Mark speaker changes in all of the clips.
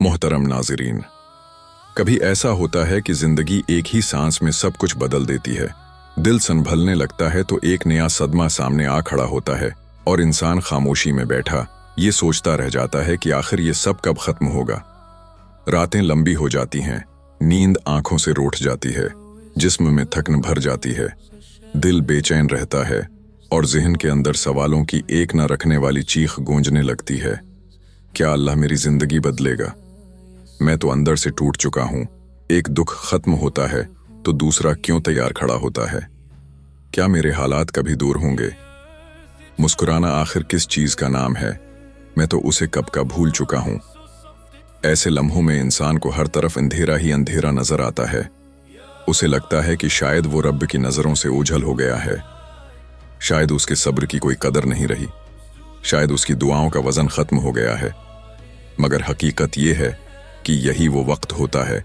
Speaker 1: मोहतरम नाज़रीन, कभी ऐसा होता है कि जिंदगी एक ही सांस में सब कुछ बदल देती है। दिल संभलने लगता है तो एक नया सदमा सामने आ खड़ा होता है और इंसान खामोशी में बैठा ये सोचता रह जाता है कि आखिर ये सब कब खत्म होगा। रातें लंबी हो जाती हैं, नींद आंखों से रूठ जाती है, जिस्म में थकन भर जाती है, दिल बेचैन रहता है और ज़हन के अंदर सवालों की एक न रखने वाली चीख गूंजने लगती है। क्या अल्लाह मेरी जिंदगी बदलेगा? मैं तो अंदर से टूट चुका हूं। एक दुख खत्म होता है तो दूसरा क्यों तैयार खड़ा होता है? क्या मेरे हालात कभी दूर होंगे? मुस्कुराना आखिर किस चीज का नाम है? मैं तो उसे कब का भूल चुका हूं। ऐसे लम्हों में इंसान को हर तरफ अंधेरा ही अंधेरा नजर आता है। उसे लगता है कि शायद वो रब की नजरों से ओझल हो गया है, शायद उसके सब्र की कोई कदर नहीं रही, शायद उसकी दुआओं का वजन खत्म हो गया है। मगर हकीकत यह है कि यही वो वक्त होता है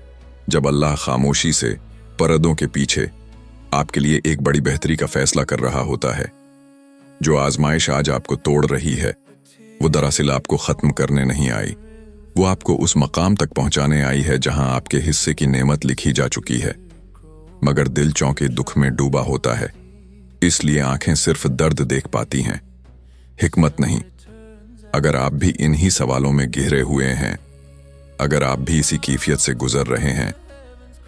Speaker 1: जब अल्लाह खामोशी से पर्दों के पीछे आपके लिए एक बड़ी बेहतरी का फैसला कर रहा होता है। जो आजमाइश आज आपको तोड़ रही है वो दरअसल आपको खत्म करने नहीं आई, वो आपको उस मकाम तक पहुंचाने आई है जहां आपके हिस्से की नेमत लिखी जा चुकी है। मगर दिल चौंके दुख में डूबा होता है, इसलिए आंखें सिर्फ दर्द देख पाती हैं, हिकमत नहीं। अगर आप भी इन्हीं सवालों में घिरे हुए हैं, अगर आप भी इसी कैफियत से गुजर रहे हैं,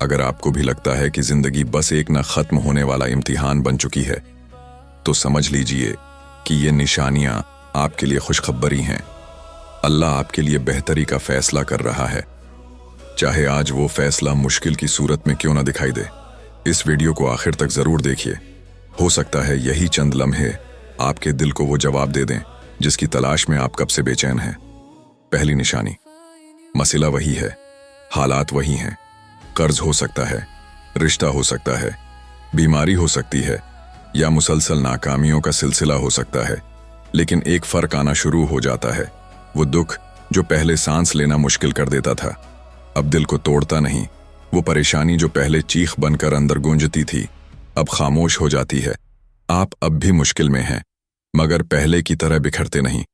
Speaker 1: अगर आपको भी लगता है कि जिंदगी बस एक न खत्म होने वाला इम्तिहान बन चुकी है, तो समझ लीजिए कि ये निशानियां आपके लिए खुशखबरी हैं। अल्लाह आपके लिए बेहतरी का फैसला कर रहा है, चाहे आज वो फैसला मुश्किल की सूरत में क्यों ना दिखाई दे। इस वीडियो को आखिर तक जरूर देखिए, हो सकता है यही चंद लम्हे आपके दिल को वो जवाब दे दें जिसकी तलाश में आप कब से बेचैन हैं। पहली निशानी, मसला वही है, हालात वही हैं। कर्ज हो सकता है, रिश्ता हो सकता है, बीमारी हो सकती है या मुसलसल नाकामियों का सिलसिला हो सकता है, लेकिन एक फर्क आना शुरू हो जाता है। वो दुख जो पहले सांस लेना मुश्किल कर देता था अब दिल को तोड़ता नहीं। वो परेशानी जो पहले चीख बनकर अंदर गूंजती थी अब खामोश हो जाती है। आप अब भी मुश्किल में हैं, मगर पहले की तरह बिखरते नहीं।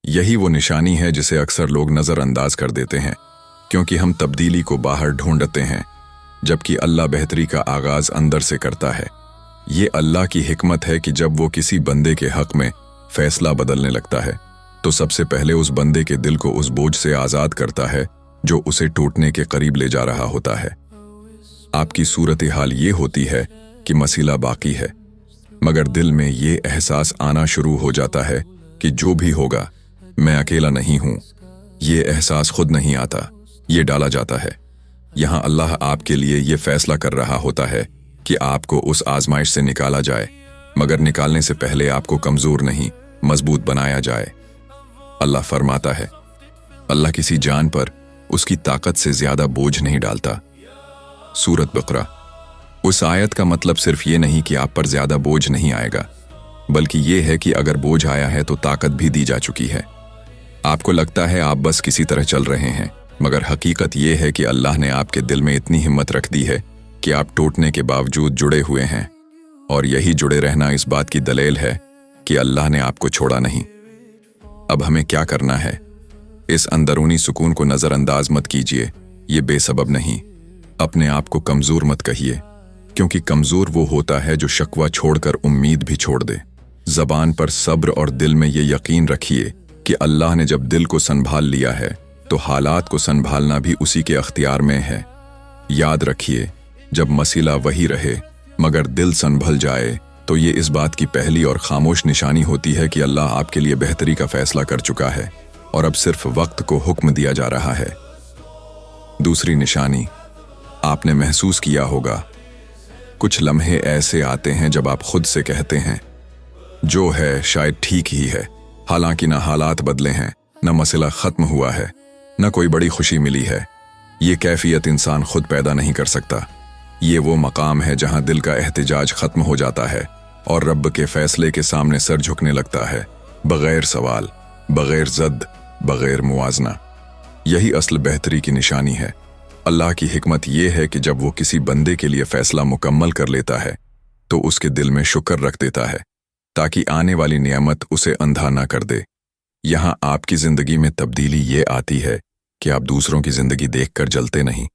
Speaker 1: यही वो निशानी है जिसे अक्सर लोग नजरअंदाज कर देते हैं, क्योंकि हम तब्दीली को बाहर ढूंढते हैं, जबकि अल्लाह बेहतरी का आगाज अंदर से करता है। ये अल्लाह की हिकमत है कि जब वो किसी बंदे के हक में फैसला बदलने लगता है तो सबसे पहले उस बंदे के दिल को उस बोझ से आजाद करता है जो उसे टूटने के करीब ले जा रहा होता है। आपकी सूरत हाल ये होती है कि मसला बाकी है, मगर दिल में ये एहसास आना शुरू हो जाता है कि जो भी होगा मैं अकेला नहीं हूं। ये एहसास खुद नहीं आता, ये डाला जाता है। यहां अल्लाह आपके लिए ये फैसला कर रहा होता है कि आपको उस आजमाइश से निकाला जाए, मगर निकालने से पहले आपको कमजोर नहीं मजबूत बनाया जाए। अल्लाह फरमाता है, अल्लाह किसी जान पर उसकी ताकत से ज्यादा बोझ नहीं डालता। सूरत बकरा। उस आयत का मतलब सिर्फ ये नहीं कि आप पर ज्यादा बोझ नहीं आएगा, बल्कि ये है कि अगर बोझ आया है तो ताकत भी दी जा चुकी है। आपको लगता है आप बस किसी तरह चल रहे हैं, मगर हकीकत ये है कि अल्लाह ने आपके दिल में इतनी हिम्मत रख दी है कि आप टूटने के बावजूद जुड़े हुए हैं, और यही जुड़े रहना इस बात की दलील है कि अल्लाह ने आपको छोड़ा नहीं। अब हमें क्या करना है? इस अंदरूनी सुकून को नजरअंदाज मत कीजिए, ये बेसबब नहीं। अपने आप को कमजोर मत कहिए, क्योंकि कमजोर वो होता है जो शकवा छोड़कर उम्मीद भी छोड़ दे। जबान पर सब्र और दिल में ये यकीन रखिए कि अल्लाह ने जब दिल को संभाल लिया है तो हालात को संभालना भी उसी के अख्तियार में है। याद रखिए, जब मसला वही रहे मगर दिल संभल जाए तो ये इस बात की पहली और खामोश निशानी होती है कि अल्लाह आपके लिए बेहतरी का फैसला कर चुका है और अब सिर्फ वक्त को हुक्म दिया जा रहा है। दूसरी निशानी, आपने महसूस किया होगा कुछ लम्हे ऐसे आते हैं जब आप खुद से कहते हैं जो है शायद ठीक ही है, हालांकि न हालात बदले हैं, न मसला खत्म हुआ है, न कोई बड़ी खुशी मिली है। ये कैफियत इंसान खुद पैदा नहीं कर सकता। ये वो मकाम है जहां दिल का एहतिजाज खत्म हो जाता है और रब के फैसले के सामने सर झुकने लगता है, बगैर सवाल, बगैर जद, बगैर मुआजना। यही असल बेहतरी की निशानी है। अल्लाह की हिकमत यह है कि जब वो किसी बंदे के लिए फैसला मुकम्मल कर लेता है तो उसके दिल में शुक्र रख देता है, ताकि आने वाली नियामत उसे अंधा ना कर दे। यहां आपकी जिंदगी में तब्दीली ये आती है कि आप दूसरों की जिंदगी देखकर जलते नहीं।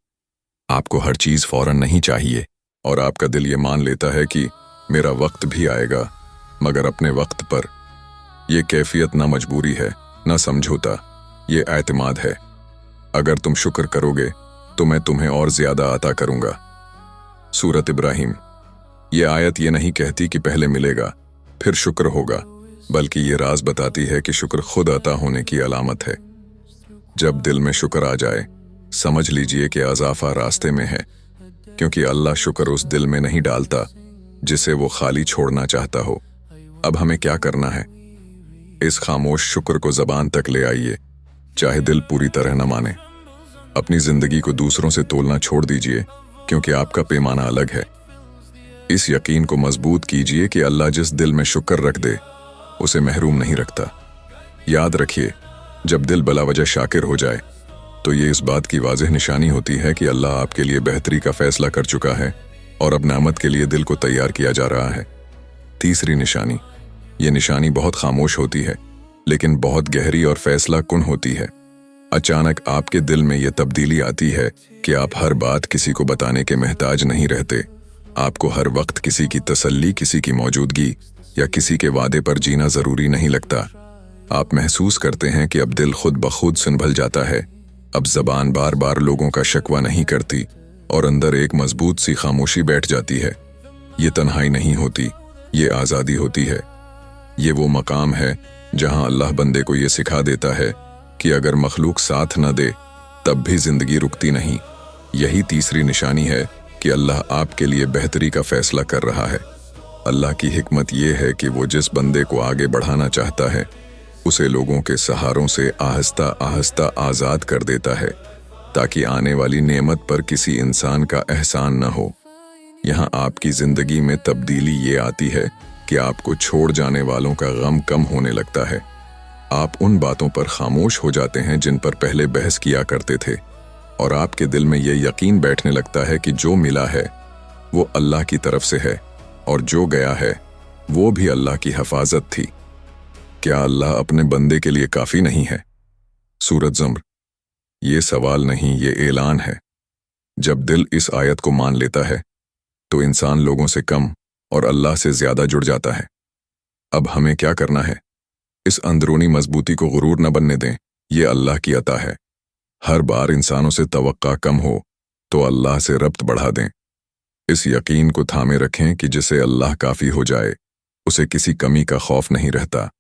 Speaker 1: आपको हर चीज फौरन नहीं चाहिए और आपका दिल ये मान लेता है कि मेरा वक्त भी आएगा, मगर अपने वक्त पर। यह कैफियत ना मजबूरी है, ना समझौता, ये एतमाद है। अगर तुम शुक्र करोगे तो मैं तुम्हें और ज्यादा अता करूंगा। सूरत इब्राहिम। ये आयत ये नहीं कहती कि पहले मिलेगा फिर शुक्र होगा, बल्कि ये राज बताती है कि शुक्र खुद अता होने की अलामत है। जब दिल में शुक्र आ जाए, समझ लीजिए कि अज़ाफ़ा रास्ते में है, क्योंकि अल्लाह शुक्र उस दिल में नहीं डालता जिसे वो खाली छोड़ना चाहता हो। अब हमें क्या करना है? इस खामोश शुक्र को ज़बान तक ले आइए, चाहे दिल पूरी तरह न माने। अपनी जिंदगी को दूसरों से तोलना छोड़ दीजिए, क्योंकि आपका पैमाना अलग है। इस यकीन को मजबूत कीजिए कि अल्लाह जिस दिल में शुक्र रख दे उसे महरूम नहीं रखता। याद रखिए, जब दिल बला वजह शाकिर हो जाए तो ये इस बात की वाज़ेह निशानी होती है कि अल्लाह आपके लिए बेहतरी का फैसला कर चुका है और अब नामत के लिए दिल को तैयार किया जा रहा है। तीसरी निशानी। ये निशानी बहुत खामोश होती है, लेकिन बहुत गहरी और फैसला कुन होती है। अचानक आपके दिल में यह तब्दीली आती है कि आप हर बात किसी को बताने के मोहताज नहीं रहते। आपको हर वक्त किसी की तसल्ली, किसी की मौजूदगी या किसी के वादे पर जीना जरूरी नहीं लगता। आप महसूस करते हैं कि अब दिल खुद ब खुद संभल जाता है। अब जबान बार बार लोगों का शकवा नहीं करती और अंदर एक मजबूत सी खामोशी बैठ जाती है। ये तन्हाई नहीं होती, ये आज़ादी होती है। ये वो मकाम है जहां अल्लाह बंदे को ये सिखा देता है कि अगर मखलूक साथ न दे तब भी जिंदगी रुकती नहीं। यही तीसरी निशानी है कि अल्लाह आपके लिए बेहतरी का फैसला कर रहा है। अल्लाह की हिकमत यह है कि वो जिस बंदे को आगे बढ़ाना चाहता है उसे लोगों के सहारों से आहिस्ता आहिस्ता आज़ाद कर देता है, ताकि आने वाली नेमत पर किसी इंसान का एहसान न हो। यहाँ आपकी जिंदगी में तब्दीली ये आती है कि आपको छोड़ जाने वालों का गम कम होने लगता है। आप उन बातों पर खामोश हो जाते हैं जिन पर पहले बहस किया करते थे, और आपके दिल में यह यकीन बैठने लगता है कि जो मिला है वो अल्लाह की तरफ से है और जो गया है वो भी अल्लाह की हिफाजत थी। क्या अल्लाह अपने बंदे के लिए काफी नहीं है? सूरत ज़ुमर। ये सवाल नहीं, ये ऐलान है। जब दिल इस आयत को मान लेता है तो इंसान लोगों से कम और अल्लाह से ज्यादा जुड़ जाता है। अब हमें क्या करना है? इस अंदरूनी मजबूती को गुरूर न बनने दें, ये अल्लाह की अता है। हर बार इंसानों से तवक्का कम हो तो अल्लाह से रब्त बढ़ा दें। इस यकीन को थामे रखें कि जिसे अल्लाह काफी हो जाए उसे किसी कमी का खौफ नहीं रहता।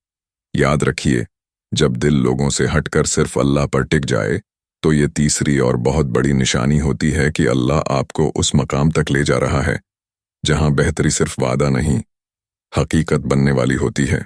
Speaker 1: याद रखिए, जब दिल लोगों से हटकर सिर्फ अल्लाह पर टिक जाए तो ये तीसरी और बहुत बड़ी निशानी होती है कि अल्लाह आपको उस मकाम तक ले जा रहा है जहां बेहतरी सिर्फ वादा नहीं, हकीकत बनने वाली होती है।